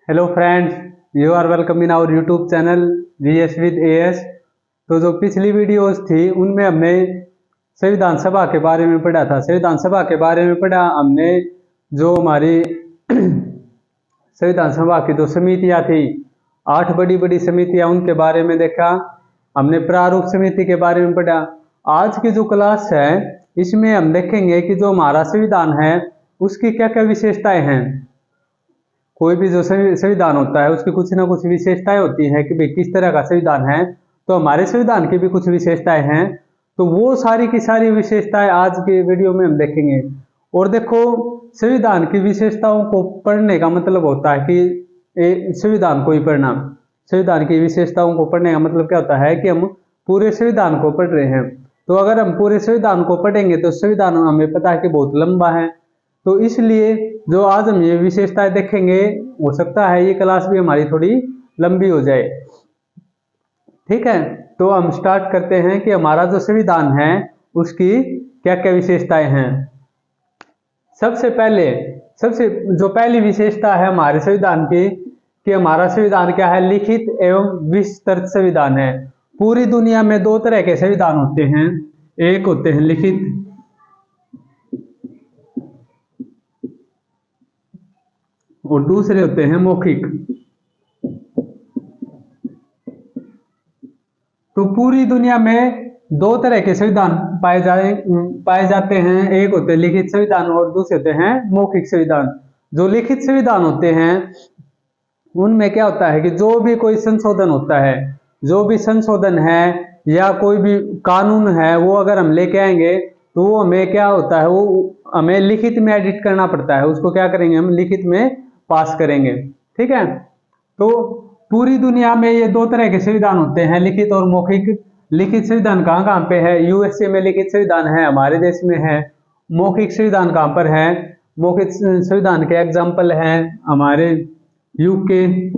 Hello friends, you are welcome in our YouTube channel GS with AS. तो जो पिछली videos थी उनमें हमने संविधान सभा के बारे में पढ़ा था। संविधान सभा के बारे में पढ़ा हमने, जो हमारी संविधान सभा की जो समितियां थी, 8 बड़ी बड़ी समितियां, उनके बारे में देखा। हमने प्रारूप समिति के बारे में पढ़ा। आज की जो क्लास है इसमें हम देखेंगे कि जो हमारा संविधान है उसकी क्या क्या विशेषताएं हैं। कोई भी जो संविधान होता है उसकी कुछ ना कुछ विशेषताएं होती हैं कि भाई किस तरह का संविधान है। तो हमारे संविधान की भी कुछ विशेषताएं हैं, तो वो सारी की सारी विशेषताएं आज के वीडियो में हम देखेंगे। और देखो, संविधान की विशेषताओं को पढ़ने का मतलब होता है कि संविधान को ही पढ़ना। संविधान की विशेषताओं को पढ़ने का मतलब क्या होता है कि हम पूरे संविधान को पढ़ रहे हैं। तो अगर हम पूरे संविधान को पढ़ेंगे तो संविधान हमें पता है कि बहुत लंबा है, तो इसलिए जो आज हम ये विशेषताएं देखेंगे, हो सकता है ये क्लास भी हमारी थोड़ी लंबी हो जाए। ठीक है, तो हम स्टार्ट करते हैं कि हमारा जो संविधान है उसकी क्या क्या विशेषताएं हैं। सबसे जो पहली विशेषता है हमारे संविधान की कि हमारा संविधान क्या है, लिखित एवं विस्तृत संविधान है। पूरी दुनिया में 2 तरह के संविधान होते हैं, एक होते हैं लिखित और दूसरे होते हैं मौखिक। तो पूरी दुनिया में 2 तरह के संविधान पाए जाते हैं, एक होते हैं लिखित संविधान और दूसरे होते हैं मौखिक संविधान। जो लिखित संविधान होते हैं उनमें क्या होता है कि जो भी कोई संशोधन होता है, जो भी संशोधन है या कोई भी कानून है, वो अगर हम लेके आएंगे तो वो हमें क्या होता है, वो हमें लिखित में एडिट करना पड़ता है। उसको क्या करेंगे, हम लिखित में पास करेंगे। ठीक है, तो पूरी दुनिया में ये 2 तरह के संविधान होते हैं, लिखित और मौखिक। लिखित संविधान कहाँ कहाँ पे है? यूएसए में लिखित संविधान है, हमारे देश में है। मौखिक संविधान कहाँ पर है? मौखिक संविधान के एग्जाम्पल हैं हमारे यूके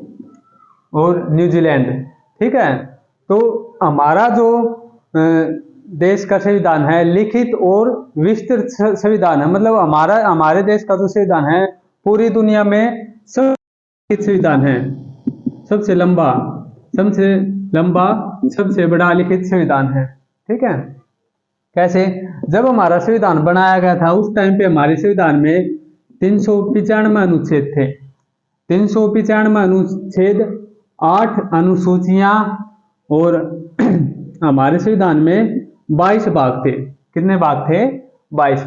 और न्यूजीलैंड। ठीक है, तो हमारा जो देश का संविधान है लिखित और विस्तृत संविधान है। मतलब हमारे देश का जो संविधान है पूरी दुनिया में सबसे संविधान है, सबसे लंबा, सबसे बड़ा लिखित संविधान है। ठीक है, कैसे? जब हमारा संविधान बनाया गया था उस टाइम पे हमारे संविधान में 395 अनुच्छेद थे। 395 अनुच्छेद, 8 अनुसूचियां और हमारे संविधान में 22 भाग थे। कितने भाग थे? 22।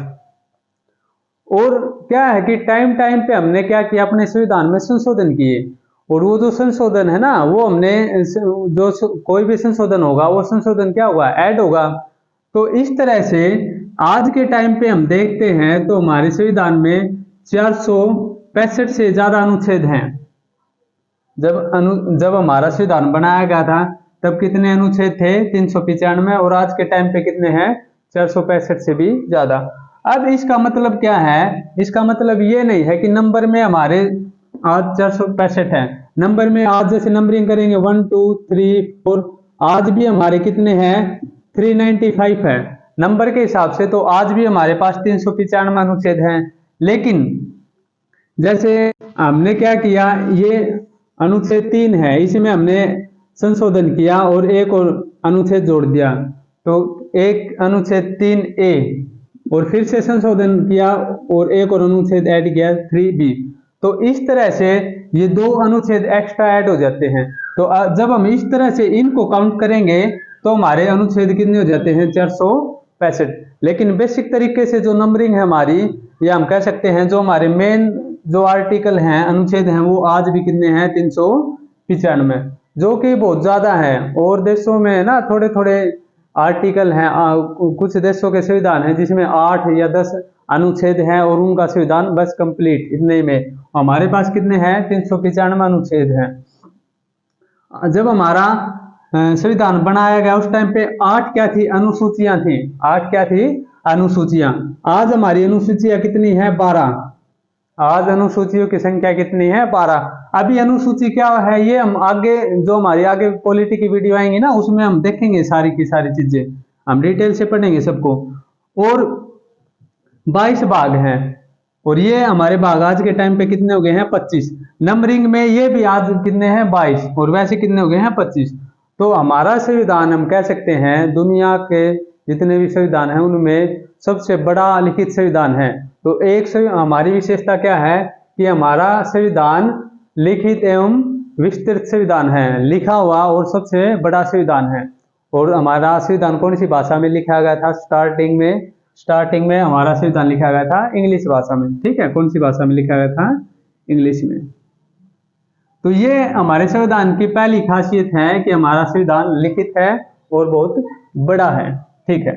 और क्या है कि टाइम पे हमने क्या किया, अपने संविधान में संशोधन किए। और वो जो संशोधन है ना, वो हमने जो कोई भी संशोधन होगा वो संशोधन क्या होगा, ऐड होगा। तो इस तरह से आज के टाइम पे हम देखते हैं तो हमारे संविधान में 465 से ज्यादा अनुच्छेद हैं। जब हमारा संविधान बनाया गया था तब कितने अनुच्छेद थे? 395। और आज के टाइम पे कितने हैं? 465 से भी ज्यादा। अब इसका मतलब क्या है? इसका मतलब ये नहीं है कि नंबर में हमारे आज 465 है। नंबर में आज जैसे नंबरिंग करेंगे 1 2 3 4, आज भी हमारे कितने हैं? 395 है नंबर के हिसाब से। तो आज भी हमारे पास 395 अनुच्छेद हैं। लेकिन जैसे हमने क्या किया, ये अनुच्छेद 3 है, इसमें हमने संशोधन किया और एक और अनुच्छेद जोड़ दिया, तो एक अनुच्छेद 3A, और फिर से संशोधन किया और एक और अनुच्छेद ऐड किया 3B। तो इस तरह से ये 2 अनुच्छेद एक्स्ट्रा ऐड हो जाते हैं। तो जब हम इस तरह से इनको काउंट करेंगे तो हमारे अनुच्छेद कितने हो जाते हैं? 465। लेकिन बेसिक तरीके से जो नंबरिंग है हमारी, या हम कह सकते हैं जो हमारे मेन जो आर्टिकल हैं, अनुच्छेद हैं, वो आज भी कितने हैं? 395, जो कि बहुत ज्यादा है। और देशों में ना थोड़े थोड़े आर्टिकल हैं, कुछ देशों के संविधान हैं जिसमें 8 या 10 अनुच्छेद हैं और उनका संविधान बस कंप्लीट इतने में। हमारे पास कितने हैं? 395 अनुच्छेद हैं। जब हमारा संविधान बनाया गया उस टाइम पे 8 क्या थी? अनुसूचियां थी। 8 क्या थी? अनुसूचियां। आज हमारी अनुसूचियां कितनी है? 12। आज अनुसूचियों की संख्या कितनी है? 12। अभी अनुसूची क्या है ये हम आगे, जो हमारी आगे पॉलिटी की वीडियो आएंगी ना, उसमें हम देखेंगे सारी की सारी चीजें, हम डिटेल से पढ़ेंगे सबको। और 22 भाग हैं। और ये हमारे भाग आज के टाइम पे कितने हो गए हैं 25। नंबरिंग में ये भी आज कितने हैं 22 और वैसे कितने हो गए हैं 25। तो हमारा संविधान हम कह सकते हैं दुनिया के जितने भी संविधान हैं उनमें सबसे बड़ा लिखित संविधान है। तो हमारी विशेषता क्या है कि हमारा संविधान लिखित एवं विस्तृत संविधान है, लिखा हुआ और सबसे बड़ा संविधान है। और हमारा संविधान कौन सी भाषा में लिखा गया था? स्टार्टिंग में हमारा संविधान लिखा गया था इंग्लिश भाषा में। ठीक है, कौन सी भाषा में लिखा गया था? इंग्लिश में। तो ये हमारे संविधान की पहली खासियत है कि हमारा संविधान लिखित है और बहुत बड़ा है। ठीक है,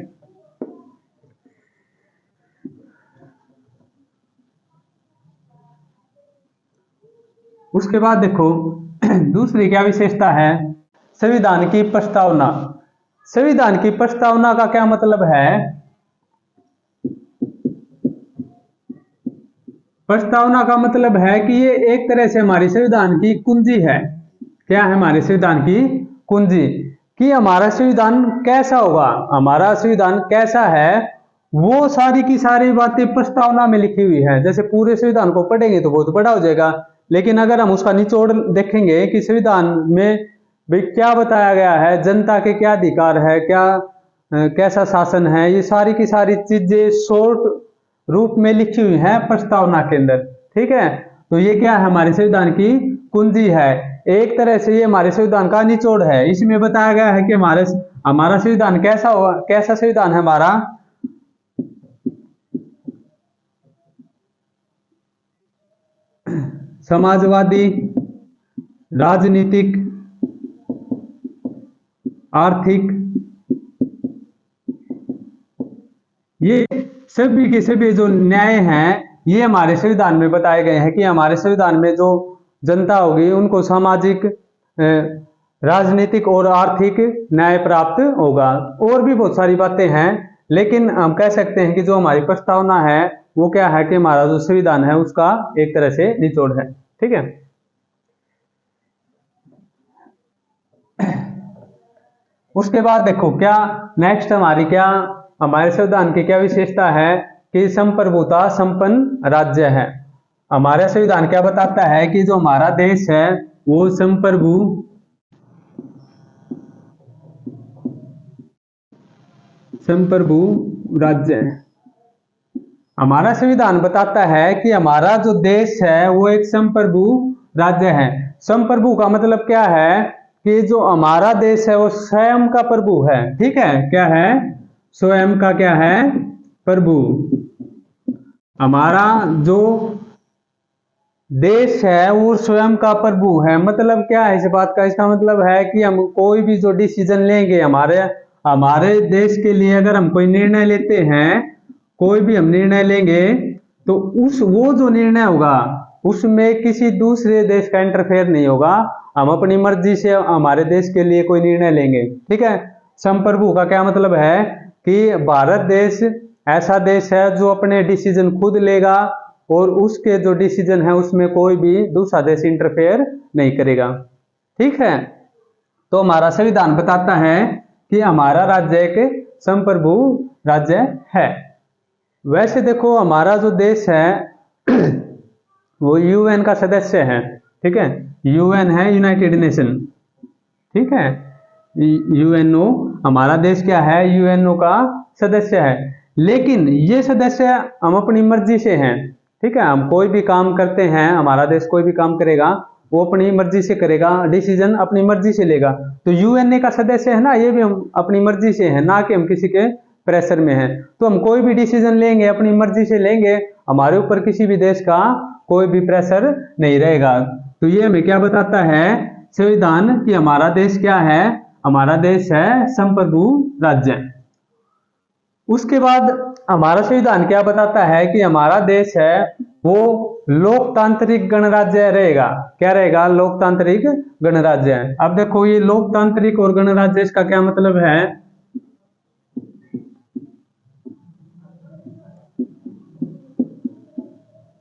उसके बाद देखो दूसरी क्या विशेषता है? संविधान की प्रस्तावना। संविधान की प्रस्तावना का क्या मतलब है? प्रस्तावना का मतलब है कि ये एक तरह से हमारी संविधान की कुंजी है। क्या है हमारे संविधान की कुंजी? कि हमारा संविधान कैसा होगा, हमारा संविधान कैसा है, वो सारी की सारी बातें प्रस्तावना में लिखी हुई है। जैसे पूरे संविधान को पढ़ेंगे तो बहुत बड़ा हो जाएगा, लेकिन अगर हम उसका निचोड़ देखेंगे कि संविधान में भाई क्या बताया गया है, जनता के क्या अधिकार है, कैसा शासन है, ये सारी की सारी चीजें शॉर्ट रूप में लिखी हुई है प्रस्तावना के अंदर। ठीक है, तो ये क्या है? हमारे संविधान की कुंजी है। एक तरह से ये हमारे संविधान का निचोड़ है। इसमें बताया गया है कि हमारा संविधान कैसा होगा, कैसा संविधान है हमारा? समाजवादी, राजनीतिक, आर्थिक, ये सभी के सभी जो न्याय हैं ये हमारे संविधान में बताए गए हैं कि हमारे संविधान में जो जनता होगी उनको सामाजिक, राजनीतिक और आर्थिक न्याय प्राप्त होगा। और भी बहुत सारी बातें हैं, लेकिन हम कह सकते हैं कि जो हमारी प्रस्तावना है वो क्या है कि हमारा जो संविधान है उसका एक तरह से निचोड़ है। ठीक है, उसके बाद देखो क्या नेक्स्ट हमारे संविधान की क्या विशेषता है कि संप्रभुता संपन्न राज्य है। हमारा संविधान क्या बताता है कि जो हमारा देश है वो संप्रभु राज्य है। हमारा संविधान बताता है कि हमारा जो देश है वो एक संप्रभु राज्य है। संप्रभु का मतलब क्या है कि जो हमारा देश है वो स्वयं का प्रभु है। ठीक है, क्या है? स्वयं का क्या है? प्रभु। हमारा जो देश है वो स्वयं का प्रभु है। मतलब क्या है इस बात का? इसका मतलब है कि हम कोई भी जो डिसीजन लेंगे हमारे देश के लिए, अगर हम कोई निर्णय लेते हैं, कोई भी हम निर्णय लेंगे तो वो जो निर्णय होगा उसमें किसी दूसरे देश का इंटरफेयर नहीं होगा। हम अपनी मर्जी से हमारे देश के लिए कोई निर्णय लेंगे। ठीक है, संप्रभु का क्या मतलब है कि भारत देश ऐसा देश है जो अपने डिसीजन खुद लेगा और उसके जो डिसीजन है उसमें कोई भी दूसरा देश इंटरफेयर नहीं करेगा। ठीक है, तो हमारा संविधान बताता है कि हमारा राज्य एक संप्रभु राज्य है। वैसे देखो हमारा जो देश है वो यूएन का सदस्य है। ठीक है, यूएन है यूनाइटेड नेशन। ठीक है, यूएनओ, हमारा देश क्या है? यूएनओ का सदस्य है। लेकिन ये सदस्य हम अपनी मर्जी से हैं। ठीक है, हम कोई भी काम करते हैं, हमारा देश कोई भी काम करेगा वो अपनी मर्जी से करेगा, डिसीजन अपनी मर्जी से लेगा। तो यूएनए का सदस्य है ना, ये भी हम अपनी मर्जी से है, ना कि हम किसी के प्रेशर में हैं। तो हम कोई भी डिसीजन लेंगे अपनी मर्जी से लेंगे, हमारे ऊपर किसी भी देश का कोई भी प्रेशर नहीं रहेगा। तो ये हमें क्या बताता है संविधान कि हमारा देश क्या है? हमारा देश है संप्रभु राज्य। उसके बाद हमारा संविधान क्या बताता है कि हमारा देश है वो लोकतांत्रिक गणराज्य रहेगा। क्या रहेगा? लोकतांत्रिक गणराज्य। अब देखो ये लोकतांत्रिक और गणराज्य, इसका क्या मतलब है?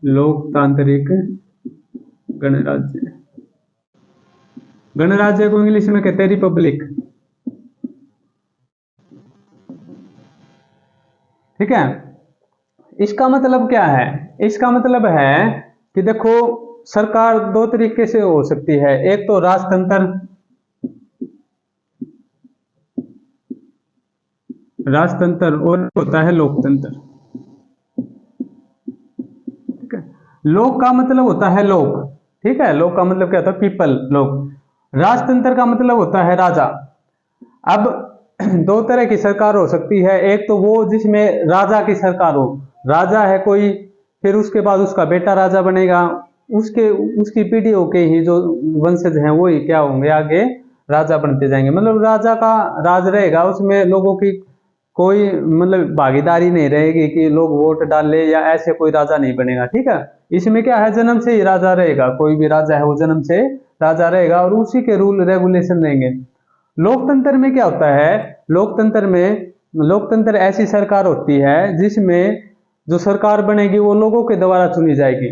लोकतांत्रिक गणराज्य, गणराज्य को इंग्लिश में कहते हैं रिपब्लिक। ठीक है, इसका मतलब क्या है? इसका मतलब है कि देखो, सरकार दो तरीके से हो सकती है। एक तो राजतंत्र और होता है लोकतंत्र। ठीक है, लोक का मतलब होता है लोग, ठीक है, लोक का मतलब क्या होता है? पीपल, लोग। राजतंत्र का मतलब होता है राजा। अब दो तरह की सरकार हो सकती है। एक तो वो जिसमें राजा की सरकार हो, राजा है कोई, फिर उसके बाद उसका बेटा राजा बनेगा, उसके उसकी पीढ़ियों के ही जो वंशज हैं वो ही क्या होंगे, आगे राजा बनते जाएंगे। मतलब राजा का राज रहेगा, उसमें लोगों की कोई मतलब भागीदारी नहीं रहेगी कि लोग वोट डाले या ऐसे कोई राजा नहीं बनेगा। ठीक है, इसमें क्या है, जन्म से ही राजा रहेगा, कोई भी राजा है वो जन्म से राजा रहेगा और उसी के रूल रेगुलेशन रहेंगे। लोकतंत्र में क्या होता है? लोकतंत्र ऐसी सरकार होती है जिसमें जो सरकार बनेगी वो लोगों के द्वारा चुनी जाएगी।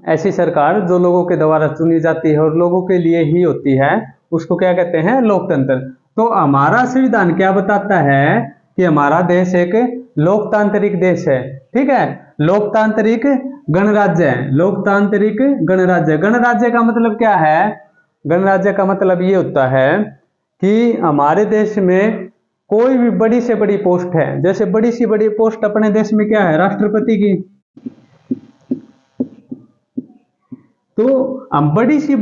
ऐसी सरकार जो लोगों के द्वारा चुनी जाती है और लोगों के लिए ही होती है, उसको क्या कहते हैं? लोकतंत्र। तो हमारा संविधान क्या बताता है कि हमारा देश एक लोकतांत्रिक देश है। ठीक है, लोकतांत्रिक गणराज्य है, लोकतांत्रिक गणराज्य। गणराज्य का मतलब क्या है? गणराज्य का मतलब ये होता है कि हमारे देश में कोई भी बड़ी से बड़ी पोस्ट है, जैसे बड़ी सी बड़ी पोस्ट अपने देश में क्या है? राष्ट्रपति की। तो हम बड़ी से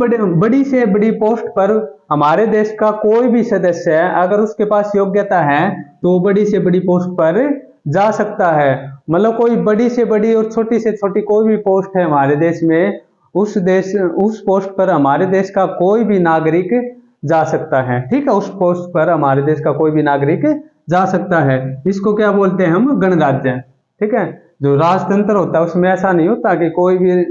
बड़ी पोस्ट पर हमारे देश का कोई भी सदस्य है, अगर उसके पास योग्यता है तो बड़ी से बड़ी पोस्ट पर जा सकता है। मतलब कोई बड़ी से बड़ी और छोटी से छोटी कोई भी पोस्ट है हमारे देश में, उस पोस्ट पर हमारे देश का कोई भी नागरिक जा सकता है। ठीक है, उस पोस्ट पर हमारे देश का कोई भी नागरिक जा सकता है। इसको क्या बोलते हैं हम? गणराज्य। ठीक है, जो राजतंत्र होता है उसमें ऐसा नहीं होता कि कोई भी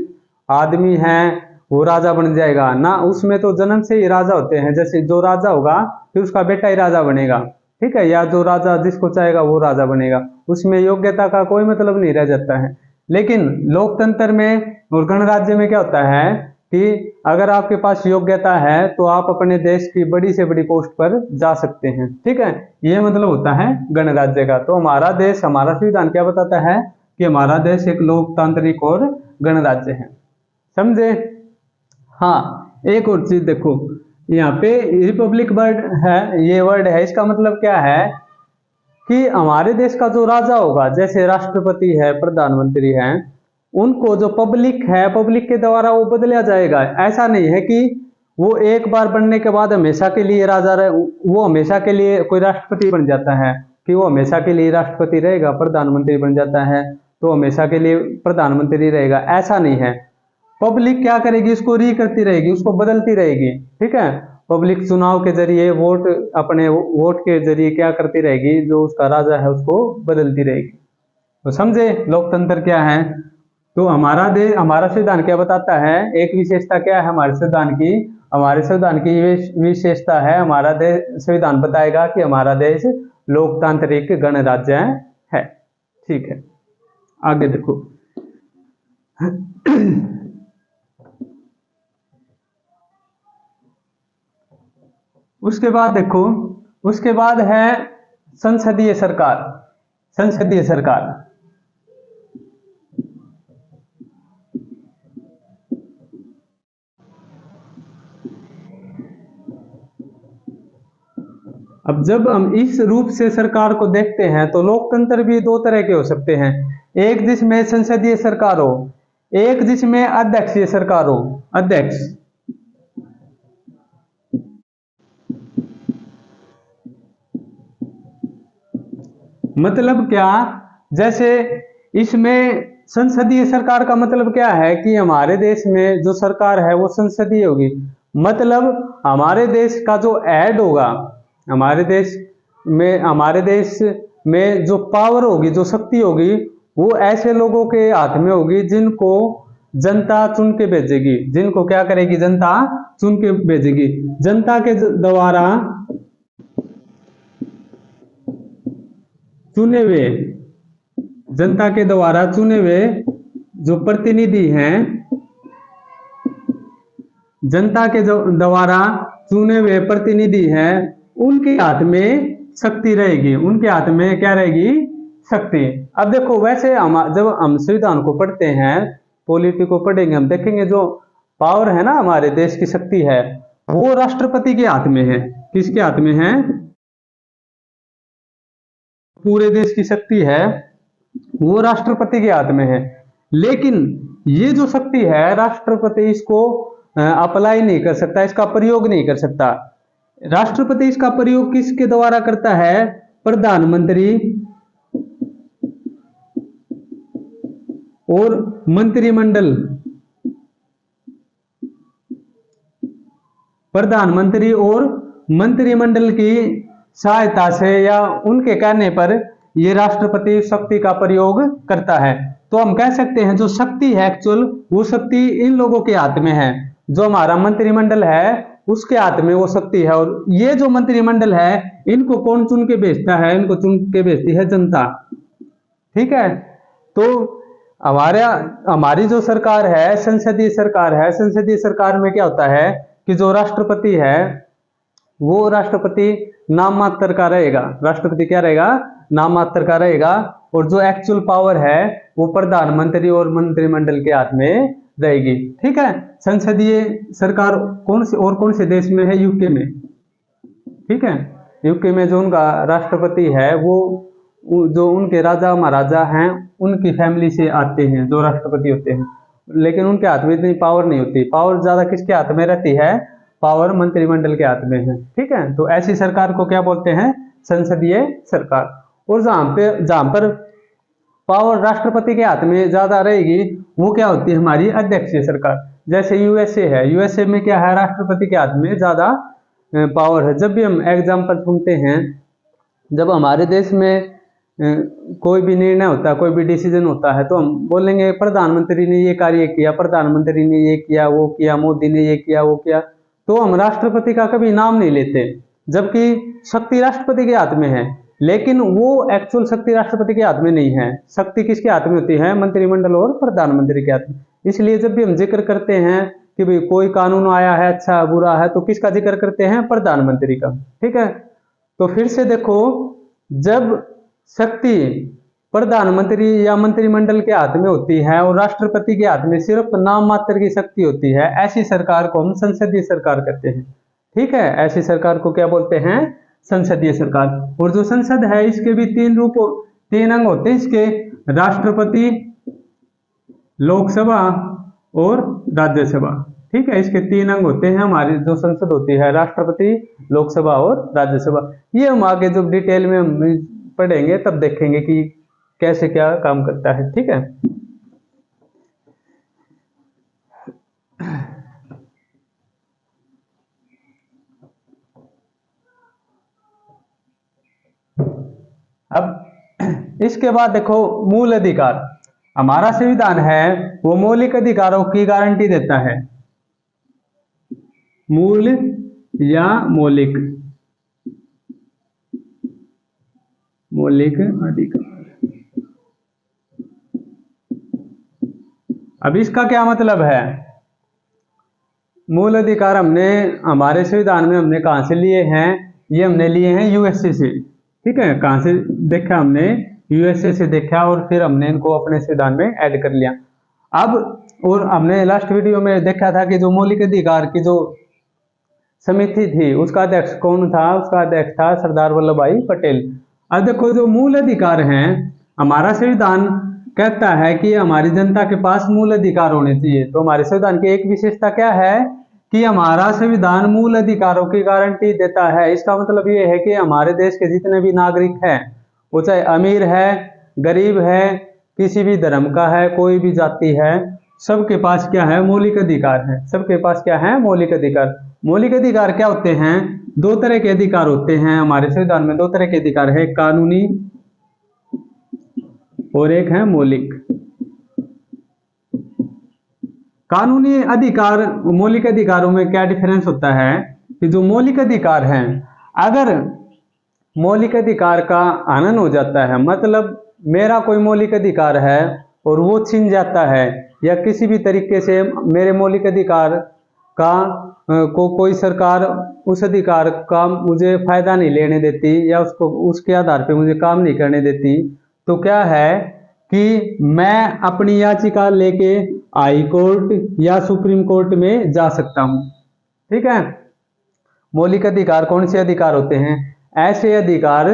आदमी है वो राजा बन जाएगा ना, उसमें तो जन्म से ही राजा होते हैं। जैसे जो राजा होगा फिर उसका बेटा ही राजा बनेगा। ठीक है, या जो राजा जिसको चाहेगा वो राजा बनेगा, उसमें योग्यता का कोई मतलब नहीं रह जाता है। लेकिन लोकतंत्र में और गणराज्य में क्या होता है कि अगर आपके पास योग्यता है तो आप अपने देश की बड़ी से बड़ी पोस्ट पर जा सकते हैं। ठीक है, ये मतलब होता है गणराज्य का। तो हमारा देश, हमारा संविधान क्या बताता है कि हमारा देश एक लोकतांत्रिक और गणराज्य है। समझे? हाँ, एक और चीज देखो, यहाँ पे रिपब्लिक वर्ड है, ये वर्ड है, इसका मतलब क्या है कि हमारे देश का जो राजा होगा, जैसे राष्ट्रपति है, प्रधानमंत्री है, उनको जो पब्लिक है, पब्लिक के द्वारा वो बदला जाएगा। ऐसा नहीं है कि वो एक बार बनने के बाद हमेशा के लिए राजा रहे, वो हमेशा के लिए कोई राष्ट्रपति बन जाता है कि वो हमेशा के लिए राष्ट्रपति रहेगा, प्रधानमंत्री बन जाता है तो हमेशा के लिए प्रधानमंत्री रहेगा, ऐसा नहीं है। पब्लिक क्या करेगी? उसको री करती रहेगी, उसको बदलती रहेगी। ठीक है, पब्लिक चुनाव के जरिए, अपने वोट के जरिए क्या करती रहेगी? जो उसका राजा है उसको बदलती रहेगी। तो समझे लोकतंत्र क्या है? तो हमारा संविधान क्या बताता है? एक विशेषता क्या है हमारे संविधान की? हमारे संविधान की विशेषता है, हमारा देश, संविधान बताएगा कि हमारा देश लोकतांत्रिक गणराज्य है। ठीक है, आगे देखो। उसके बाद देखो, उसके बाद है संसदीय सरकार। संसदीय सरकार, अब जब हम इस रूप से सरकार को देखते हैं तो लोकतंत्र भी दो तरह के हो सकते हैं। एक जिसमें संसदीय सरकार हो, एक जिसमें अध्यक्षीय सरकार हो। अध्यक्ष मतलब क्या? जैसे इसमें संसदीय सरकार का मतलब क्या है कि हमारे देश में जो सरकार है वो संसदीय होगी। मतलब हमारे देश का जो हेड होगा, हमारे देश में जो पावर होगी, जो शक्ति होगी, वो ऐसे लोगों के हाथ में होगी जिनको जनता चुन के भेजेगी। जिनको क्या करेगी? जनता चुन के भेजेगी। जनता के द्वारा चुने हुए, जनता के द्वारा चुने हुए जो प्रतिनिधि हैं, जनता के जो द्वारा चुने हुए प्रतिनिधि हैं, उनके हाथ में शक्ति रहेगी। उनके हाथ में क्या रहेगी? शक्ति। अब देखो वैसे हम जब हम संविधान को पढ़ते हैं, पॉलिटी को पढ़ेंगे, हम देखेंगे जो पावर है ना, हमारे देश की शक्ति है, वो राष्ट्रपति के हाथ में है। किसके हाथ में है? पूरे देश की शक्ति है वो राष्ट्रपति के हाथ में है। लेकिन ये जो शक्ति है राष्ट्रपति इसको अप्लाई नहीं कर सकता, इसका प्रयोग नहीं कर सकता। राष्ट्रपति इसका प्रयोग किसके द्वारा करता है? प्रधानमंत्री और मंत्रिमंडल, प्रधानमंत्री और मंत्रिमंडल की सहायता से या उनके कहने पर ये राष्ट्रपति शक्ति का प्रयोग करता है। तो हम कह सकते हैं जो शक्ति है एक्चुअल, वो शक्ति इन लोगों के हाथ में है। जो हमारा मंत्रिमंडल है उसके हाथ में वो शक्ति है, और ये जो मंत्रिमंडल है इनको कौन चुन के भेजता है? इनको चुन के भेजती है जनता। ठीक है, तो हमारी जो सरकार है संसदीय सरकार है। संसदीय सरकार में क्या होता है कि जो राष्ट्रपति है वो राष्ट्रपति नाम मात्र का रहेगा। राष्ट्रपति क्या रहेगा? नाम मात्र का रहेगा। और जो एक्चुअल पावर है वो प्रधानमंत्री और मंत्रिमंडल के हाथ में रहेगी। ठीक है, संसदीय सरकार कौन से देश में है? यूके में। ठीक है, यूके में जो उनका राष्ट्रपति है वो जो उनके राजा महाराजा हैं उनकी फैमिली से आते हैं जो राष्ट्रपति होते हैं, लेकिन उनके हाथ में इतनी पावर नहीं होती। पावर ज्यादा किसके हाथ में रहती है? पावर मंत्रिमंडल के हाथ में है। ठीक है, तो ऐसी सरकार को क्या बोलते हैं? संसदीय सरकार। और जहां पर पावर राष्ट्रपति के हाथ में ज्यादा रहेगी वो क्या होती है? हमारी अध्यक्षीय सरकार। जैसे यूएसए है, यूएसए में क्या है? राष्ट्रपति के हाथ में ज्यादा पावर है। जब भी हम एग्जाम्पल सुनते हैं, जब हमारे देश में कोई भी निर्णय होता है, कोई भी डिसीजन होता है, तो हम बोलेंगे प्रधानमंत्री ने ये कार्य किया, प्रधानमंत्री ने ये किया, वो किया, मोदी ने ये किया, वो किया। तो हम राष्ट्रपति का कभी नाम नहीं लेते, जबकि शक्ति राष्ट्रपति के हाथ में है। लेकिन वो एक्चुअल शक्ति राष्ट्रपति के हाथ में नहीं है। शक्ति किसके हाथ में होती है? मंत्रिमंडल और प्रधानमंत्री के हाथ में। इसलिए जब भी हम जिक्र करते हैं कि भाई कोई कानून आया है, अच्छा बुरा है, तो किसका जिक्र करते हैं? प्रधानमंत्री का। ठीक है, तो फिर से देखो, जब शक्ति प्रधानमंत्री या मंत्रिमंडल के हाथ में होती है और राष्ट्रपति के हाथ में सिर्फ नाम मात्र की शक्ति होती है, ऐसी सरकार को हम संसदीय सरकार कहते हैं। ठीक है, ऐसी सरकार को क्या बोलते हैं? संसदीय सरकार। और जो संसद है इसके भी तीन अंग होते हैं इसके, राष्ट्रपति, लोकसभा और राज्यसभा। ठीक है, इसके 3 अंग होते हैं हमारी जो संसद होती है, राष्ट्रपति, लोकसभा और राज्यसभा। ये हम आगे जब डिटेल में हम पढ़ेंगे तब देखेंगे कि कैसे क्या काम करता है। ठीक है, अब इसके बाद देखो मूल अधिकार। हमारा संविधान है वो मौलिक अधिकारों की गारंटी देता है। मूल या मौलिक अधिकार। अब इसका क्या मतलब है? मूल अधिकार हमने हमारे संविधान में हमने कहां से लिए हैं? ये हमने लिए हैं यूएसए से। ठीक है, कहां से देखा? हमने यूएसए से देखा और फिर हमने इनको अपने संविधान में ऐड कर लिया। अब और हमने लास्ट वीडियो में देखा था कि जो मौलिक अधिकार की जो समिति थी उसका अध्यक्ष कौन था? उसका अध्यक्ष था सरदार वल्लभ भाई पटेल। अब देखो जो मूल अधिकार हैं, हमारा संविधान कहता है कि हमारी जनता के पास मूल अधिकार होने चाहिए। तो हमारे संविधान की एक विशेषता क्या है कि हमारा संविधान मूल अधिकारों की गारंटी देता है। इसका मतलब ये है कि हमारे देश के जितने भी नागरिक हैं, वो चाहे अमीर है, गरीब है, किसी भी धर्म का है, कोई भी जाति है, सबके पास क्या है? मौलिक अधिकार है। सबके पास क्या है? मौलिक अधिकार। मौलिक अधिकार क्या होते हैं? 2 तरह के अधिकार होते हैं हमारे संविधान में। 2 तरह के अधिकार है, कानूनी और एक है मौलिक। कानूनी अधिकार मौलिक अधिकारों में क्या डिफरेंस होता है कि जो मौलिक अधिकार हैं, अगर मौलिक अधिकार का हनन हो जाता है, मतलब मेरा कोई मौलिक अधिकार है और वो छीन जाता है, या किसी भी तरीके से मेरे मौलिक अधिकार का कोई सरकार उस अधिकार का मुझे फायदा नहीं लेने देती या उसके आधार पे मुझे काम नहीं करने देती, तो क्या है कि मैं अपनी याचिका लेके हाई कोर्ट या सुप्रीम कोर्ट में जा सकता हूं। ठीक है। मौलिक अधिकार कौन से अधिकार होते हैं? ऐसे अधिकार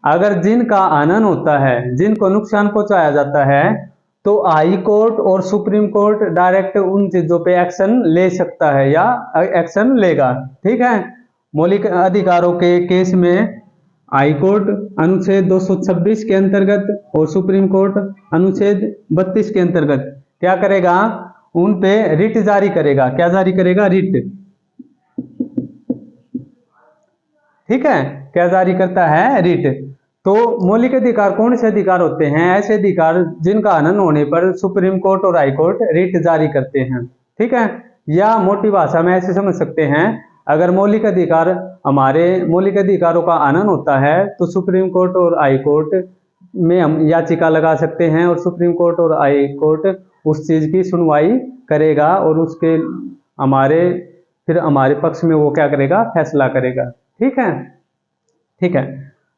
अगर जिनका हनन होता है, जिनको नुकसान पहुंचाया जाता है, तो हाई कोर्ट और सुप्रीम कोर्ट डायरेक्ट उन चीजों पे एक्शन ले सकता है या एक्शन लेगा। ठीक है। मौलिक अधिकारों के केस में हाई कोर्ट अनुच्छेद 226 के अंतर्गत और सुप्रीम कोर्ट अनुच्छेद 32 के अंतर्गत क्या करेगा? उन पे रिट जारी करेगा। क्या जारी करेगा? रिट। ठीक है। क्या जारी करता है? रिट। तो मौलिक अधिकार कौन से अधिकार होते हैं? ऐसे अधिकार जिनका हनन होने पर सुप्रीम कोर्ट और हाई कोर्ट रिट जारी करते हैं। ठीक है। या मोटी भाषा में ऐसे समझ सकते हैं, अगर मौलिक अधिकार हमारे मौलिक अधिकारों का हनन होता है तो सुप्रीम कोर्ट और हाई कोर्ट में हम याचिका लगा सकते हैं और सुप्रीम कोर्ट और हाई कोर्ट उस चीज की सुनवाई करेगा और उसके फिर हमारे पक्ष में वो क्या करेगा? फैसला करेगा। ठीक है। ठीक है।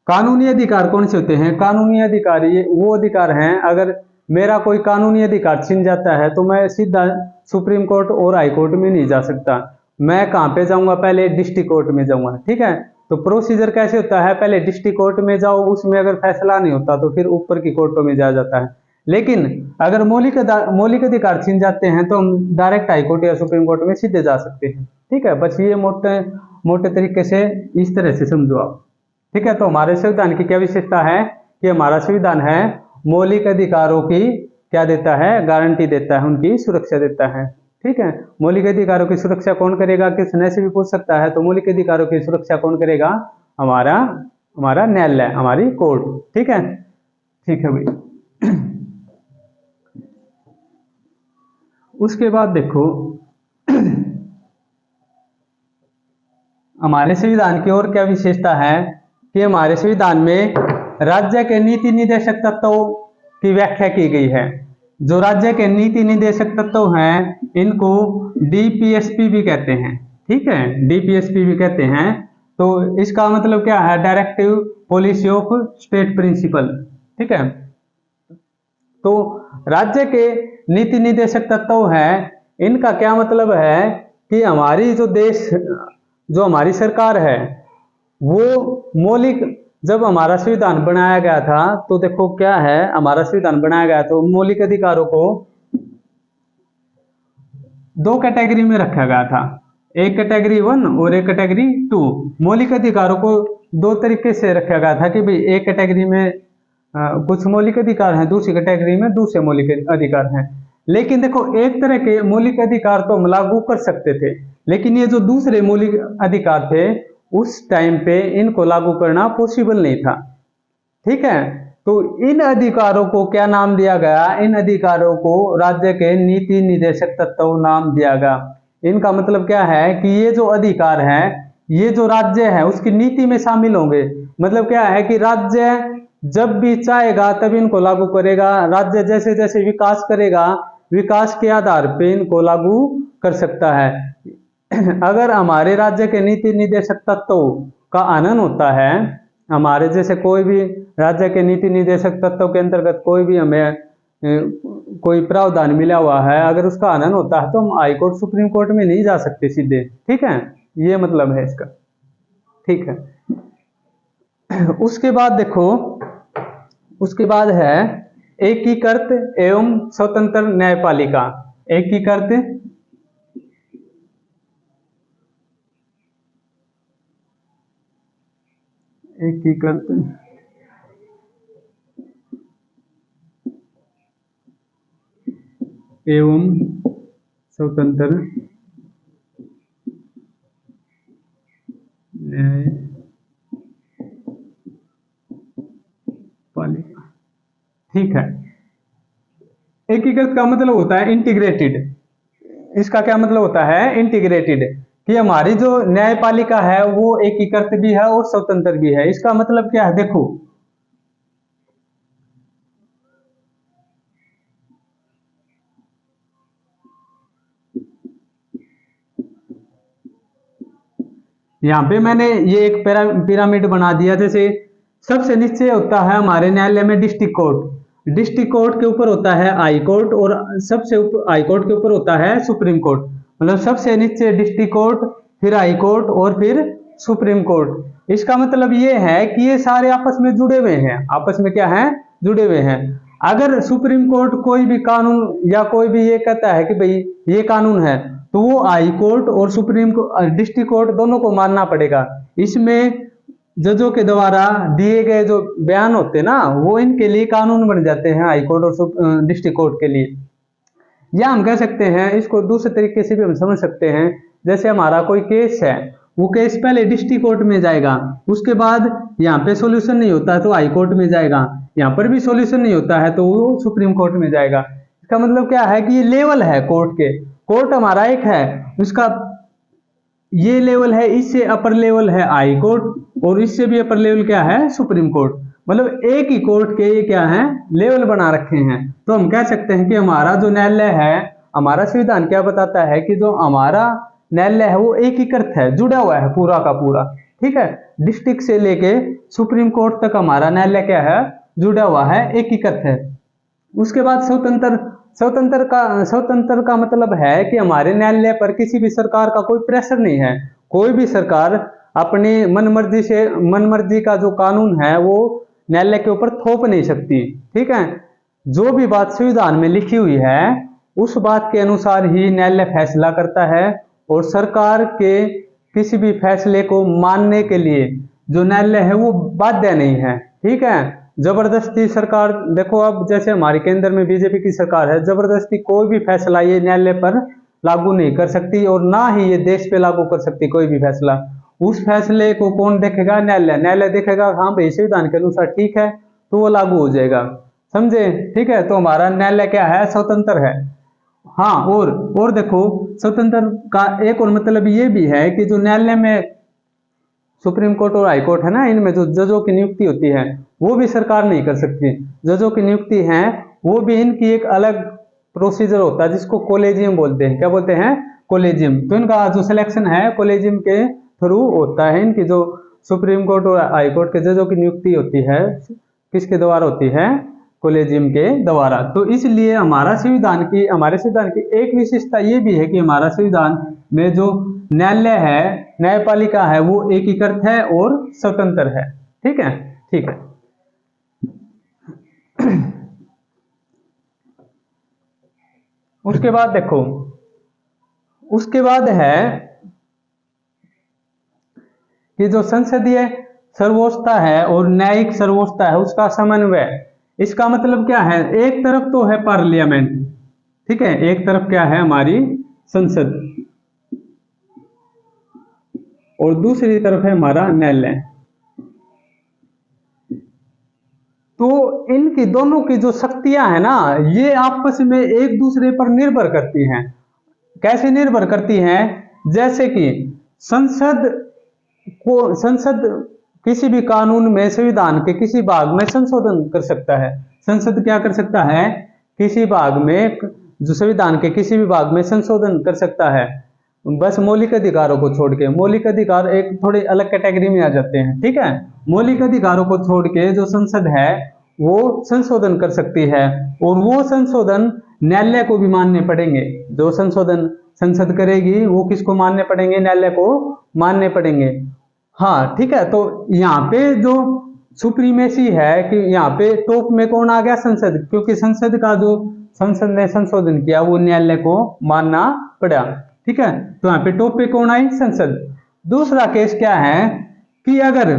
कानूनी अधिकार कौन से होते हैं? कानूनी अधिकार ये वो अधिकार हैं, अगर मेरा कोई कानूनी अधिकार छिन जाता है तो मैं सीधा सुप्रीम कोर्ट और हाई कोर्ट में नहीं जा सकता। मैं कहाँ पे जाऊंगा? पहले डिस्ट्रिक्ट कोर्ट में जाऊंगा। ठीक है। तो प्रोसीजर कैसे होता है? पहले डिस्ट्रिक्ट कोर्ट में जाओ, उसमें अगर फैसला नहीं होता तो फिर ऊपर की कोर्टों में जाया जाता है। लेकिन अगर मौलिक अधिकार छिन जाते हैं तो हम डायरेक्ट हाई कोर्ट या सुप्रीम कोर्ट में सीधे जा सकते हैं। ठीक है। बस ये मोटे मोटे तरीके से इस तरह से समझो आप। ठीक है। तो हमारे संविधान की क्या विशेषता है कि हमारा संविधान है मौलिक अधिकारों की क्या देता है? गारंटी देता है, उनकी सुरक्षा देता है। ठीक है। मौलिक अधिकारों की सुरक्षा कौन करेगा? किसने से भी पूछ सकता है। तो मौलिक अधिकारों की सुरक्षा कौन करेगा? हमारा न्यायालय, हमारी कोर्ट। ठीक है। ठीक है भाई। उसके बाद देखो हमारे संविधान की और क्या विशेषता है कि हमारे संविधान में राज्य के नीति निर्देशक तत्वों की व्याख्या की गई है। जो राज्य के नीति निर्देशक तत्व हैं इनको डीपीएसपी भी कहते हैं। ठीक है। डीपीएसपी भी कहते हैं। तो इसका मतलब क्या है? Directive policy of state principle. ठीक है। तो राज्य के नीति निर्देशक तत्व हैं, इनका क्या मतलब है कि जो हमारी सरकार है वो मौलिक, जब हमारा संविधान बनाया गया था तो देखो क्या है, हमारा संविधान बनाया गया तो मौलिक अधिकारों को दो कैटेगरी में रखा गया था, एक कैटेगरी 1 और एक कैटेगरी 2। मौलिक अधिकारों को दो तरीके से रखा गया था कि भाई एक कैटेगरी में कुछ मौलिक अधिकार हैं, दूसरी कैटेगरी में दूसरे मौलिक अधिकार हैं। लेकिन देखो एक तरह के मौलिक अधिकार तो हम लागू कर सकते थे, लेकिन ये जो दूसरे मौलिक अधिकार थे उस टाइम पे इनको लागू करना पॉसिबल नहीं था। ठीक है। तो इन अधिकारों को क्या नाम दिया गया? इन अधिकारों को राज्य के नीति निर्देशक तत्व नाम दिया गया। इनका मतलब क्या है कि ये जो अधिकार है, ये जो राज्य है उसकी नीति में शामिल होंगे। मतलब क्या है कि राज्य जब भी चाहेगा तब इनको लागू करेगा। राज्य जैसे जैसे विकास करेगा, विकास के आधार पे इनको लागू कर सकता है। अगर हमारे राज्य के नीति निर्देशक तत्व का हनन होता है, हमारे जैसे कोई भी राज्य के नीति निर्देशक तत्व के अंतर्गत कोई भी हमें कोई प्रावधान मिला हुआ है, अगर उसका हनन होता है तो हम हाई कोर्ट सुप्रीम कोर्ट में नहीं जा सकते सीधे। ठीक है। ये मतलब है इसका। ठीक है। उसके बाद देखो, उसके बाद है एकीकृत एवं स्वतंत्र न्यायपालिका। एकीकृत एवं स्वतंत्र न्यायपालिका। ठीक है। एकीकृत का मतलब होता है इंटीग्रेटेड। इसका क्या मतलब होता है? इंटीग्रेटेड, कि हमारी जो न्यायपालिका है वो एकीकृत भी है और स्वतंत्र भी है। इसका मतलब क्या है? देखो यहाँ पे मैंने ये एक पिरामिड बना दिया। जैसे सबसे नीचे होता है हमारे न्यायालय में डिस्ट्रिक्ट कोर्ट। डिस्ट्रिक्ट कोर्ट के ऊपर होता है हाई कोर्ट और सबसे ऊपर हाई कोर्ट के ऊपर होता है सुप्रीम कोर्ट। मतलब सबसे नीचे डिस्ट्रिक्ट कोर्ट, फिर हाई कोर्ट और फिर सुप्रीम कोर्ट। इसका मतलब ये है कि ये सारे आपस में जुड़े हुए हैं, आपस में क्या है, जुड़े हुए हैं। अगर सुप्रीम कोर्ट कोई भी कानून या कोई भी ये कहता है कि भाई ये कानून है, तो वो हाई कोर्ट और सुप्रीम डिस्ट्रिक्ट कोर्ट दोनों को मानना पड़ेगा। इसमें जजों के द्वारा दिए गए जो बयान होते हैं ना, वो इनके लिए कानून बन जाते हैं, हाई कोर्ट और डिस्ट्रिक्ट कोर्ट के लिए। या हम कह सकते हैं, इसको दूसरे तरीके से भी हम समझ सकते हैं, जैसे हमारा कोई केस है, वो केस पहले डिस्ट्रिक्ट कोर्ट में जाएगा, उसके बाद यहाँ पे सॉल्यूशन नहीं होता है तो हाई कोर्ट में जाएगा, यहाँ पर भी सॉल्यूशन नहीं होता है तो वो सुप्रीम कोर्ट में जाएगा। इसका मतलब क्या है कि ये लेवल है कोर्ट के। कोर्ट हमारा एक है, उसका ये लेवल है, इससे अपर लेवल है हाई कोर्ट और इससे भी अपर लेवल क्या है, सुप्रीम कोर्ट। मतलब एक ही कोर्ट के ये क्या है, लेवल बना रखे हैं। तो हम कह सकते हैं कि हमारा जो न्यायालय है, हमारा संविधान क्या बताता है कि जो हमारा न्यायालय है वो एकीकृत है, जुड़ा हुआ है पूरा का पूरा। ठीक है, डिस्ट्रिक्ट से लेके सुप्रीम कोर्ट तक हमारा न्यायालय क्या है, जुड़ा हुआ है, एकीकृत है। उसके बाद स्वतंत्र का मतलब है कि हमारे न्यायालय पर किसी भी सरकार का कोई प्रेशर नहीं है। कोई भी सरकार अपनी मनमर्जी का जो कानून है वो न्यायालय के ऊपर थोप नहीं सकती। ठीक है, जो भी बात संविधान में लिखी हुई है उस बात के अनुसार ही न्यायालय फैसला करता है, और सरकार के किसी भी फैसले को मानने के लिए जो न्यायालय है वो बाध्य नहीं है। ठीक है, जबरदस्ती सरकार, देखो अब जैसे हमारे केंद्र में बीजेपी की सरकार है, जबरदस्ती कोई भी फैसला ये न्यायालय पर लागू नहीं कर सकती और ना ही ये देश पे लागू कर सकती कोई भी फैसला। उस फैसले को कौन देखेगा, न्यायालय। न्यायालय देखेगा हाँ भाई संविधान के अनुसार ठीक है तो वो लागू हो जाएगा, समझे। ठीक है, तो हमारा न्यायालय क्या है, स्वतंत्र है। हाँ, और देखो स्वतंत्र का एक और मतलब ये भी है कि जो न्यायालय में सुप्रीम कोर्ट और हाई कोर्ट है ना, इनमें जो जजों की नियुक्ति होती है वो भी सरकार नहीं कर सकती। जजों की नियुक्ति है वो भी इनकी एक अलग प्रोसीजर होता है जिसको कोलेजियम बोलते हैं। क्या बोलते हैं, कोलेजियम। तो इनका जो सिलेक्शन है कोलेजियम के थ्रू होता है। इनकी जो सुप्रीम कोर्ट और हाई कोर्ट के जजों की नियुक्ति होती है किसके द्वारा होती है, कोलेजियम के द्वारा। तो इसलिए हमारे संविधान की एक विशेषता ये भी है कि हमारा संविधान में जो न्यायालय है, न्यायपालिका है, वो एकीकृत है और स्वतंत्र है। ठीक है, ठीक है। उसके बाद देखो, उसके बाद है कि जो संसदीय सर्वोच्चता है और न्यायिक सर्वोच्चता है उसका समन्वय। इसका मतलब क्या है, एक तरफ तो है पार्लियामेंट, ठीक है, एक तरफ क्या है हमारी संसद और दूसरी तरफ है हमारा न्यायालय। तो इनकी दोनों की जो शक्तियां है ना, ये आपस में एक दूसरे पर निर्भर करती हैं। कैसे निर्भर करती हैं, जैसे कि संसद किसी भी कानून में संविधान के किसी भाग में संशोधन कर सकता है। संसद क्या कर सकता है, किसी भाग में, जो संविधान के किसी भी भाग में संशोधन कर सकता है, बस मौलिक अधिकारों को छोड़ के। मौलिक अधिकार एक थोड़ी अलग कैटेगरी में आ जाते हैं। ठीक है, मौलिक अधिकारों को छोड़ के जो संसद है वो संशोधन कर सकती है, और वो संशोधन न्यायालय को भी मानने पड़ेंगे। जो संशोधन संसद करेगी वो किसको मानने पड़ेंगे, न्यायालय को मानने पड़ेंगे। हाँ, ठीक है। तो यहाँ पे जो सुप्रीमेसी है कि यहाँ पे टॉप में कौन आ गया, संसद, क्योंकि संसद ने संशोधन किया वो न्यायालय को मानना पड़ा। ठीक है, तो यहाँ पे टॉप पे कौन आई, संसद। दूसरा केस क्या है कि अगर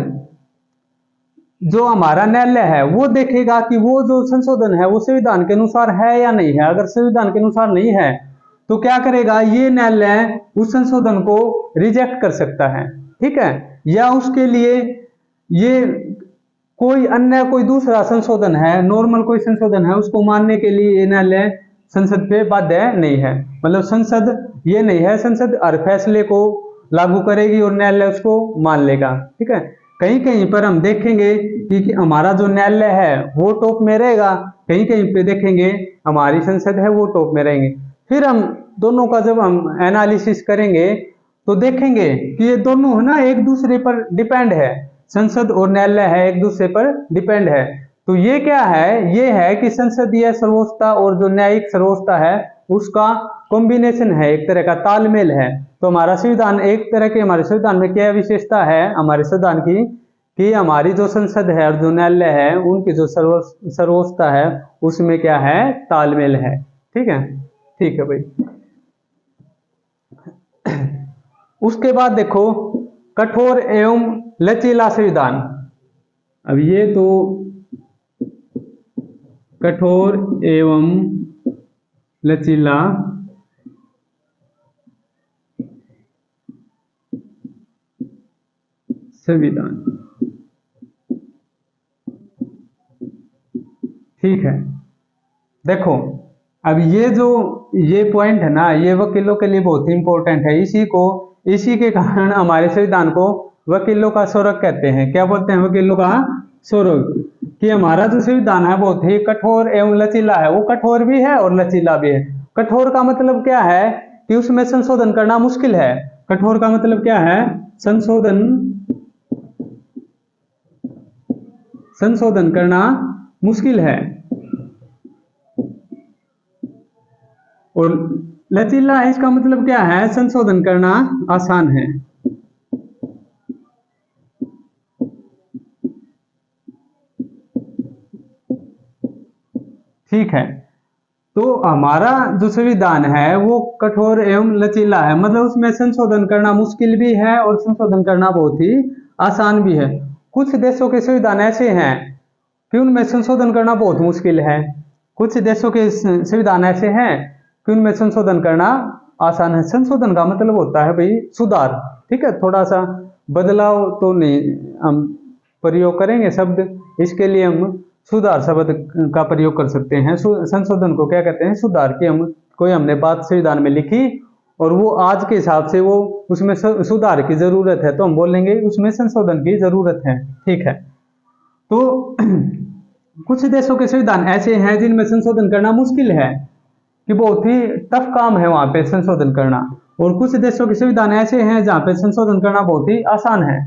जो हमारा न्यायालय है वो देखेगा कि वो जो संशोधन है वो संविधान के अनुसार है या नहीं है। अगर संविधान के अनुसार नहीं है तो क्या करेगा, ये न्यायालय उस संशोधन को रिजेक्ट कर सकता है। ठीक है, या उसके लिए ये कोई दूसरा संशोधन है, नॉर्मल कोई संशोधन है, उसको मानने के लिए ये न्यायालय संसद पे बाध्य नहीं है। मतलब संसद ये नहीं है, संसद हर फैसले को लागू करेगी और न्यायालय उसको मान लेगा। ठीक है, कहीं कहीं पर हम देखेंगे कि हमारा जो न्यायालय है वो टॉप में रहेगा, कहीं कहीं पे देखेंगे हमारी संसद है वो टॉप में रहेंगे। फिर हम दोनों का जब हम एनालिसिस करेंगे तो देखेंगे कि ये दोनों है ना एक दूसरे पर डिपेंड है। संसद और न्यायालय है एक दूसरे पर डिपेंड है। तो ये क्या है, ये है कि संसदीय सर्वोच्चता और जो न्यायिक सर्वोच्चता है उसका कॉम्बिनेशन है, एक तरह का तालमेल है। तो हमारा संविधान एक तरह की, हमारे संविधान में क्या विशेषता है हमारे संविधान की, कि हमारी जो संसद है और जो न्यायालय है उनकी जो सर्वोच्चता है उसमें क्या है, तालमेल है। ठीक है भाई। उसके बाद देखो कठोर एवं लचीला संविधान। अब ये तो कठोर एवं लचीला संविधान, ठीक है। देखो अब ये पॉइंट है ना, ये वकीलों के लिए बहुत ही इंपॉर्टेंट है। इसी के कारण हमारे संविधान को वकीलों का स्वर्ग कहते हैं। क्या बोलते हैं, वकीलों का स्वर्ग। कि हमारा जो संविधान है बहुत ही कठोर एवं लचीला है। वो कठोर भी है और लचीला भी है। कठोर का मतलब क्या है कि उसमें संशोधन करना मुश्किल है। कठोर का मतलब क्या है, संशोधन करना मुश्किल है। और लचीला इसका मतलब क्या है, संशोधन करना आसान है। ठीक है। तो हमारा जो संविधान है वो कठोर एवं लचीला है, मतलब उसमें संशोधन करना मुश्किल भी है और संशोधन करना बहुत ही आसान भी है। कुछ देशों के संविधान ऐसे हैं कि उनमें संशोधन करना बहुत मुश्किल है। कुछ देशों के संविधान ऐसे हैं कि उनमें संशोधन करना आसान है। संशोधन का मतलब होता है भाई सुधार। ठीक है, थोड़ा सा बदलाव तो नहीं हम प्रयोग करेंगे शब्द, इसके लिए हम सुधार शब्द का प्रयोग कर सकते हैं। संशोधन को क्या कहते हैं, सुधार। की हमने बात संविधान में लिखी और वो आज के हिसाब से वो उसमें सुधार की जरूरत है, तो हम बोलेंगे उसमें संशोधन की जरूरत है। ठीक है। तो कुछ देशों के संविधान ऐसे हैं जिनमें संशोधन करना मुश्किल है, कि बहुत ही टफ काम है वहां पे संशोधन करना। और कुछ देशों के संविधान ऐसे हैं जहां पे संशोधन करना बहुत ही आसान है।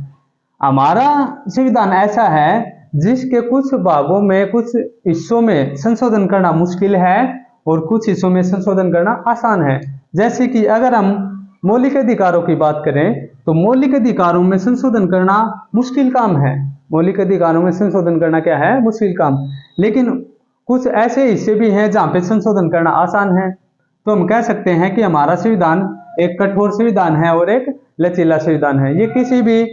हमारा संविधान ऐसा है जिसके कुछ भागों में, कुछ हिस्सों में संशोधन करना मुश्किल है और कुछ हिस्सों में संशोधन करना आसान है। जैसे कि अगर हम मौलिक अधिकारों की बात करें तो मौलिक अधिकारों में संशोधन करना मुश्किल काम है। मौलिक अधिकारों में संशोधन करना क्या है, मुश्किल काम। लेकिन कुछ ऐसे हिस्से भी हैं जहां पे संशोधन करना आसान है। तो हम कह सकते हैं कि हमारा संविधान एक कठोर संविधान है और एक लचीला संविधान है। ये किसी भी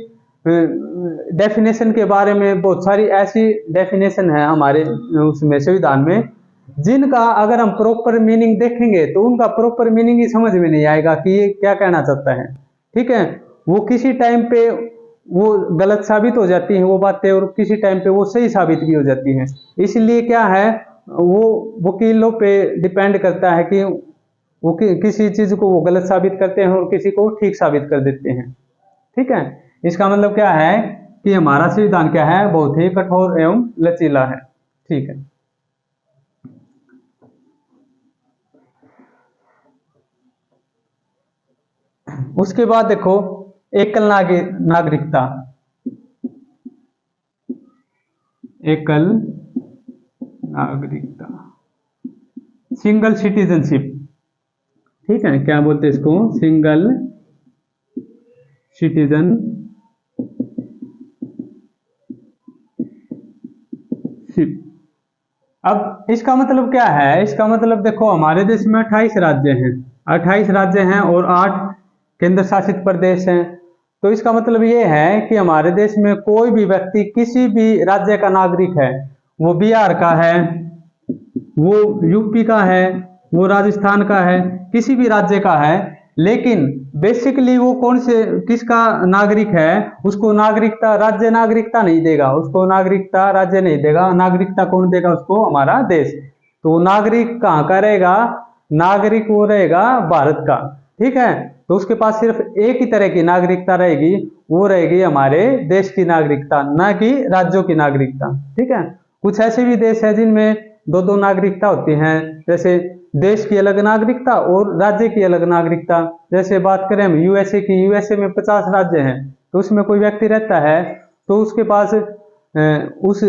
डेफिनेशन के बारे में, बहुत सारी ऐसी डेफिनेशन है हमारे उसमें संविधान में, जिनका अगर हम प्रॉपर मीनिंग देखेंगे तो उनका प्रॉपर मीनिंग ही समझ में नहीं आएगा कि ये क्या कहना चाहता है। ठीक है, वो किसी टाइम पे वो गलत साबित हो जाती है वो बातें, और किसी टाइम पे वो सही साबित भी हो जाती हैं। इसलिए क्या है, वो वकीलों पे डिपेंड करता है कि वो किसी चीज को वो गलत साबित करते हैं और किसी को ठीक साबित कर देते हैं। ठीक है, इसका मतलब क्या है कि हमारा संविधान क्या है, बहुत ही कठोर एवं लचीला है। ठीक है। उसके बाद देखो एकल नागरिकता, एकल नागरिकता, सिंगल सिटीजनशिप। ठीक है, क्या बोलते हैं इसको, सिंगल सिटीजनशिप। अब इसका मतलब क्या है, इसका मतलब देखो हमारे देश में 28 राज्य हैं, 28 राज्य हैं और 8 केंद्र शासित प्रदेश हैं। तो इसका मतलब ये है कि हमारे देश में कोई भी व्यक्ति किसी भी राज्य का नागरिक है, वो बिहार का है, वो यूपी का है, वो राजस्थान का है, किसी भी राज्य का है, लेकिन बेसिकली वो कौन से किसका नागरिक है, उसको नागरिकता राज्य नागरिकता नहीं देगा, उसको नागरिकता राज्य नहीं देगा। नागरिकता कौन देगा उसको, हमारा देश। तो नागरिक कहाँ का रहेगा, नागरिक वो रहेगा भारत का। ठीक है, तो उसके पास सिर्फ एक ही तरह की नागरिकता रहेगी, वो रहेगी हमारे देश की नागरिकता, ना कि राज्यों की नागरिकता। ठीक है, कुछ ऐसे भी देश है जिनमें दो दो नागरिकता होती हैं, जैसे देश की अलग नागरिकता और राज्य की अलग नागरिकता। जैसे बात करें हम यूएसए की, यूएसए में 50 राज्य हैं, तो उसमें कोई व्यक्ति रहता है तो उसके पास उस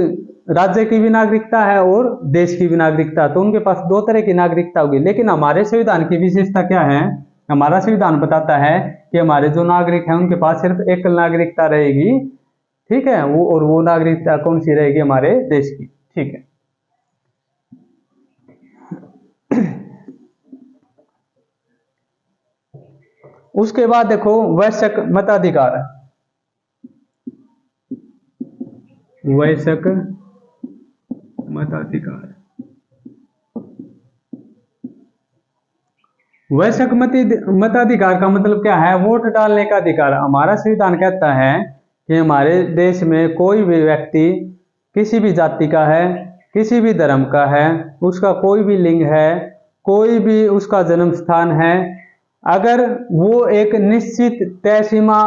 राज्य की भी नागरिकता है और देश की भी नागरिकता, तो उनके पास दो तरह की नागरिकता होगी। लेकिन हमारे संविधान की विशेषता क्या है? हमारा संविधान बताता है कि हमारे जो नागरिक हैं उनके पास सिर्फ एक नागरिकता रहेगी, ठीक है, वो नागरिकता कौन सी रहेगी? हमारे देश की, ठीक है। उसके बाद देखो वयस्क मताधिकार, वयस्क मताधिकार। वयस्क मताधिकार का मतलब क्या है? वोट डालने का अधिकार। हमारा संविधान कहता है कि हमारे देश में कोई भी व्यक्ति किसी भी जाति का है, किसी भी धर्म का है, उसका कोई भी लिंग है, कोई भी उसका जन्म स्थान है, अगर वो एक निश्चित तय सीमा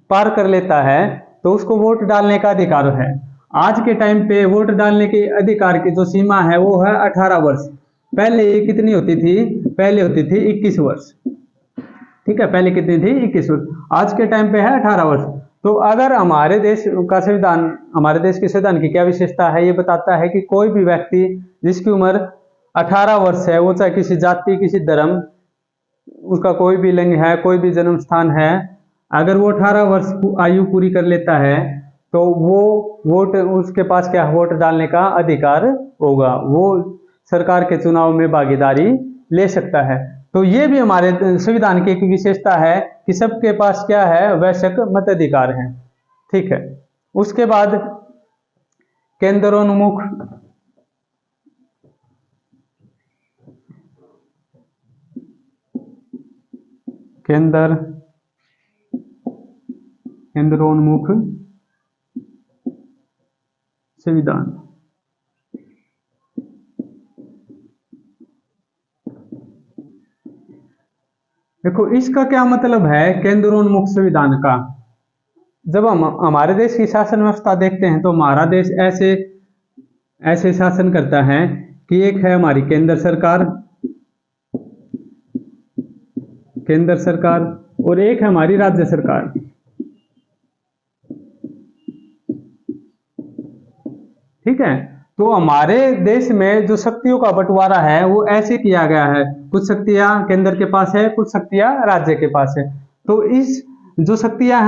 पार कर लेता है तो उसको वोट डालने का अधिकार है। आज के टाइम पे वोट डालने के अधिकार की जो सीमा है वो है 18 वर्ष। पहले ये कितनी होती थी? पहले होती थी 21 वर्ष, ठीक है, पहले कितनी थी? 21 वर्ष। आज के टाइम पे है 18 वर्ष। तो अगर हमारे देश का संविधान, हमारे देश के संविधान की क्या विशेषता है? ये बताता है कि कोई भी व्यक्ति जिसकी उम्र 18 वर्ष है, वो चाहे किसी जाति, किसी धर्म, उसका कोई भी लिंग है, कोई भी जन्म स्थान है, अगर वो 18 वर्ष आयु पूरी कर लेता है तो वो वोट, उसके पास क्या, वोट डालने का अधिकार होगा, वो सरकार के चुनाव में भागीदारी ले सकता है। तो ये भी हमारे संविधान की एक विशेषता है कि सबके पास क्या है? वयस्क मताधिकार है, ठीक है। उसके बाद केंद्रोन्मुख, केंद्रोन्मुख संविधान। देखो इसका क्या मतलब है केंद्रोन्मुख संविधान का? जब हम हमारे देश की शासन व्यवस्था देखते हैं तो हमारा देश ऐसे ऐसे शासन करता है कि एक है हमारी केंद्र सरकार और एक है हमारी राज्य सरकार, ठीक है। तो हमारे देश में जो शक्तियों का बंटवारा है वो ऐसे किया गया है, कुछ शक्तियां केंद्र के पास है, कुछ शक्तियां राज्य के पास है। तो इस जो शक्तियां है,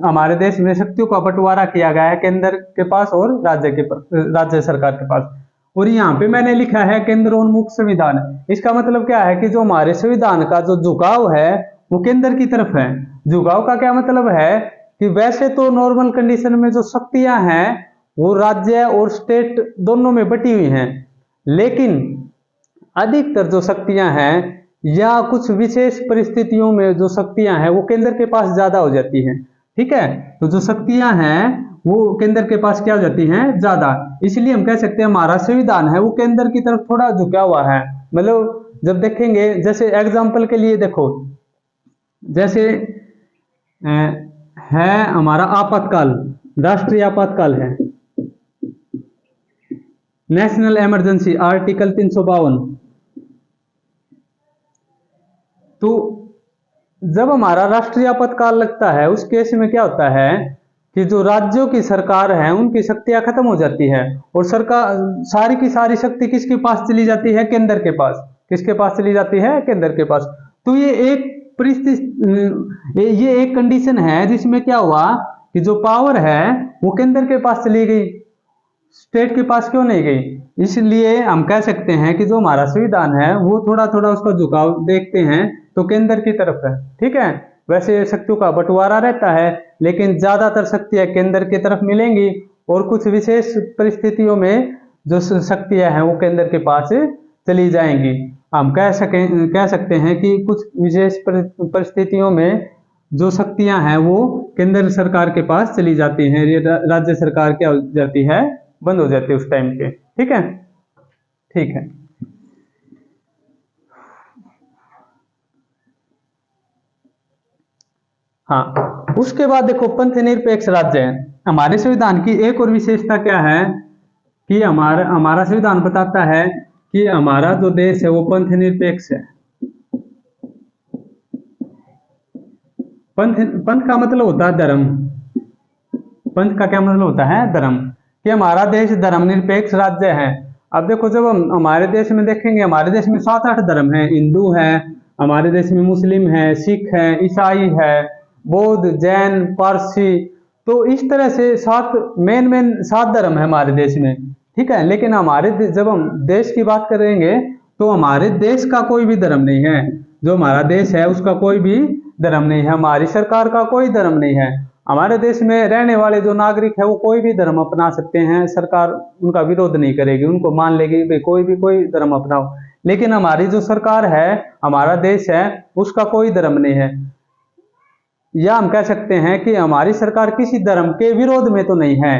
हमारे देश में शक्तियों का बंटवारा किया गया है केंद्र के पास और राज्य सरकार के पास। और यहाँ पे मैंने लिखा है केंद्रोन्मुख संविधान। इसका मतलब क्या है कि जो हमारे संविधान का जो झुकाव है वो केंद्र की तरफ है। झुकाव का क्या मतलब है कि वैसे तो नॉर्मल कंडीशन में जो शक्तियां हैं वो राज्य और स्टेट दोनों में बटी हुई हैं, लेकिन अधिकतर जो शक्तियां हैं या कुछ विशेष परिस्थितियों में जो शक्तियां हैं वो केंद्र के पास ज्यादा हो जाती हैं, ठीक है। तो जो शक्तियां हैं वो केंद्र के पास क्या हो जाती हैं? ज्यादा। इसलिए हम कह सकते हैं हमारा संविधान है वो केंद्र की तरफ थोड़ा झुका हुआ है। मतलब जब देखेंगे, जैसे एग्जाम्पल के लिए देखो, जैसे है हमारा आपातकाल, राष्ट्रीय आपातकाल है, नेशनल इमरजेंसी, आर्टिकल 352। तो जब हमारा राष्ट्रीय आपातकाल लगता है उस केस में क्या होता है कि जो राज्यों की सरकार है उनकी शक्तियां खत्म हो जाती है और सरकार सारी की सारी शक्ति किसके पास चली जाती है? केंद्र के पास। किसके पास चली जाती है? केंद्र के पास। तो ये एक परिस्थिति, ये एक कंडीशन है जिसमें क्या हुआ कि जो पावर है वो केंद्र के पास चली गई, स्टेट के पास क्यों नहीं गई? इसलिए हम कह सकते हैं कि जो हमारा संविधान है वो थोड़ा थोड़ा उसका झुकाव देखते हैं तो केंद्र की तरफ है, ठीक है। वैसे शक्तियों का बंटवारा रहता है लेकिन ज्यादातर शक्तियां केंद्र की तरफ मिलेंगी और कुछ विशेष परिस्थितियों में जो शक्तियां हैं वो केंद्र के पास चली जाएंगी। हम कह सकते हैं कि कुछ विशेष परिस्थितियों में जो शक्तियां हैं वो केंद्र सरकार के पास चली जाती हैं, राज्य सरकार क्या हो जाती है? बंद हो जाती है उस टाइम पे, ठीक है। ठीक है, हाँ। उसके बाद देखो पंथ निरपेक्ष राज्य है। हमारे संविधान की एक और विशेषता क्या है कि हमारा संविधान बताता है कि हमारा जो देश है वो पंथ निरपेक्ष है। पंथ का मतलब होता है धर्म, पंथ का क्या मतलब होता है? धर्म। कि हमारा देश धर्मनिरपेक्ष राज्य है। अब देखो, जब हम हमारे देश में देखेंगे, हमारे देश में 7-8 धर्म है। हिंदू है, हमारे देश में मुस्लिम है, सिख है, ईसाई है, बौद्ध, जैन, पारसी। तो इस तरह से 7 धर्म है हमारे देश में, ठीक है। लेकिन जब हम देश की बात करेंगे तो हमारे देश का कोई भी धर्म नहीं है। जो हमारा देश है उसका कोई भी धर्म नहीं है, हमारी सरकार का कोई धर्म नहीं है। हमारे देश में रहने वाले जो नागरिक है वो कोई भी धर्म अपना सकते हैं, सरकार उनका विरोध नहीं करेगी, उनको मान लेगी भाई कोई धर्म अपनाओ। लेकिन हमारी जो सरकार है, हमारा देश है, उसका कोई धर्म नहीं है। या हम कह सकते हैं कि हमारी सरकार किसी धर्म के विरोध में तो नहीं है।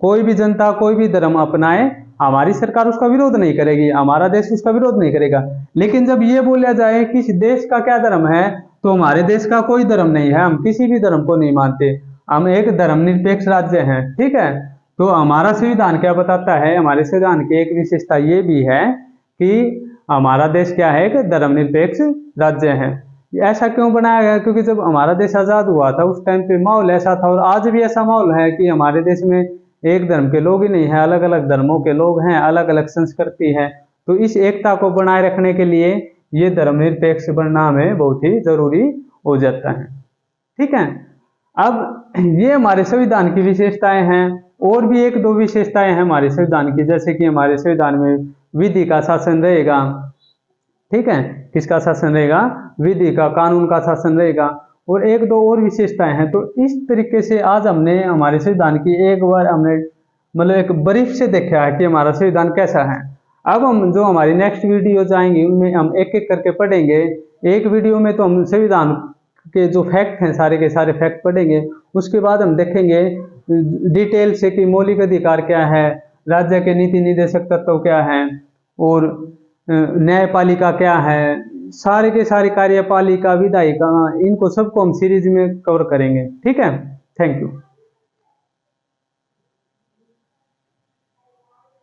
कोई भी जनता कोई भी धर्म अपनाए, हमारी सरकार उसका विरोध नहीं करेगी, हमारा देश उसका विरोध नहीं करेगा। लेकिन जब ये बोला जाए कि इस देश का क्या धर्म है, तो हमारे देश का कोई धर्म नहीं है, हम किसी भी धर्म को नहीं मानते, हम एक धर्मनिरपेक्ष राज्य हैं, ठीक है। तो हमारा संविधान क्या बताता है? हमारे संविधान की एक विशेषता ये भी है कि हमारा देश क्या है? एक धर्मनिरपेक्ष राज्य है। ऐसा क्यों बनाया गया? क्योंकि जब हमारा देश आजाद हुआ था उस टाइम पे माहौल ऐसा था, और आज भी ऐसा माहौल है कि हमारे देश में एक धर्म के लोग ही नहीं है, अलग अलग धर्मों के लोग हैं, अलग अलग संस्कृति है। तो इस एकता को बनाए रखने के लिए ये धर्मनिरपेक्ष बनना हमें बहुत ही जरूरी हो जाता है, ठीक है। अब ये हमारे संविधान की विशेषताएं हैं। और भी 1-2 विशेषताएं हैं हमारे संविधान की, जैसे कि हमारे संविधान में विधि का शासन रहेगा, ठीक है। किसका शासन रहेगा? विधि का, कानून का शासन रहेगा। और 1-2 और विशेषताएं हैं। तो इस तरीके से आज हमने हमारे संविधान की एक बार हमने मतलब एक ब्रीफ से देखा है कि हमारा संविधान कैसा है। अब हम जो हमारी नेक्स्ट वीडियो जाएंगे उनमें हम एक एक करके पढ़ेंगे। एक वीडियो में तो हम संविधान के जो फैक्ट हैं सारे के सारे फैक्ट पढ़ेंगे, उसके बाद हम देखेंगे डिटेल से कि मौलिक अधिकार क्या है, राज्य के नीति निर्देशक तत्व क्या है, और न्यायपालिका क्या है, सारे के सारे कार्यपालिका, विधायिका, इनको सबको हम सीरीज में कवर करेंगे, ठीक है। Thank you.